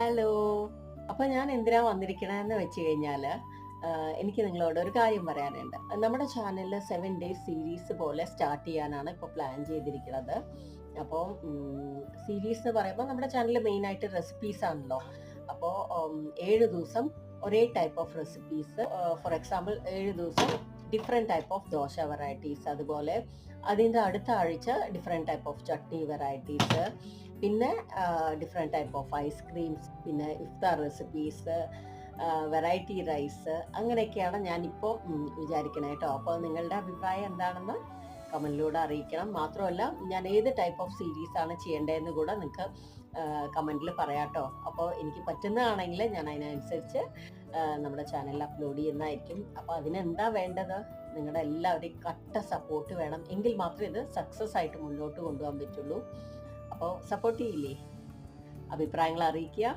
Hello. അപ്പൊ ഞാൻ എന്തിനാ വന്നിരിക്കണേന്ന് വെച്ച് കഴിഞ്ഞാല്, എനിക്ക് നിങ്ങളോട് ഒരു കാര്യം പറയാനുണ്ട്. നമ്മുടെ ചാനലില് 7 ഡേയ്സ് സീരീസ് പോലെ സ്റ്റാർട്ട് ചെയ്യാനാണ് ഇപ്പൊ പ്ലാൻ ചെയ്തിരിക്കുന്നത്. അപ്പോൾ സീരീസ് എന്ന് പറയുമ്പോൾ നമ്മുടെ ചാനലിൽ മെയിൻ ആയിട്ട് റെസിപ്പീസ് ആണല്ലോ. അപ്പോൾ 7 ദിവസം ഒരേ type of recipes. For example 7 ദിവസം different type of dosa varieties, അതുപോലെ അതിൻ്റെ അടുത്ത ആഴ്ച different type of chutney varieties, പിന്നെ ഡിഫറെൻറ്റ് ടൈപ്പ് ഓഫ് ഐസ്ക്രീംസ്, പിന്നെ ഇഫ്താർ റെസിപ്പീസ്, വെറൈറ്റി റൈസ്, അങ്ങനെയൊക്കെയാണ് ഞാനിപ്പോൾ വിചാരിക്കണേ കേട്ടോ. അപ്പോൾ നിങ്ങളുടെ അഭിപ്രായം എന്താണെന്ന് കമൻറ്റിലൂടെ അറിയിക്കണം. മാത്രമല്ല, ഞാൻ ഏത് ടൈപ്പ് ഓഫ് സീരീസ് ആണ് ചെയ്യേണ്ടതെന്ന് കൂടെ നിങ്ങൾക്ക് കമൻറ്റിൽ പറയാം കേട്ടോ. അപ്പോൾ എനിക്ക് പറ്റുന്നതാണെങ്കിൽ ഞാൻ അതിനനുസരിച്ച് നമ്മുടെ ചാനലിൽ അപ്ലോഡ് ചെയ്യുന്നതായിരിക്കും. അപ്പോൾ അതിനെന്താ വേണ്ടത്? നിങ്ങളുടെ എല്ലാവരുടെയും കട്ട സപ്പോർട്ട് വേണം. എങ്കിൽ മാത്രമേ ഇത് സക്സസ് ആയിട്ട് മുന്നോട്ട് കൊണ്ടുപോകാൻ പറ്റുള്ളൂ. അപ്പോൾ സപ്പോർട്ട് ചെയ്യില്ലേ? അഭിപ്രായങ്ങൾ അറിയിക്കുക.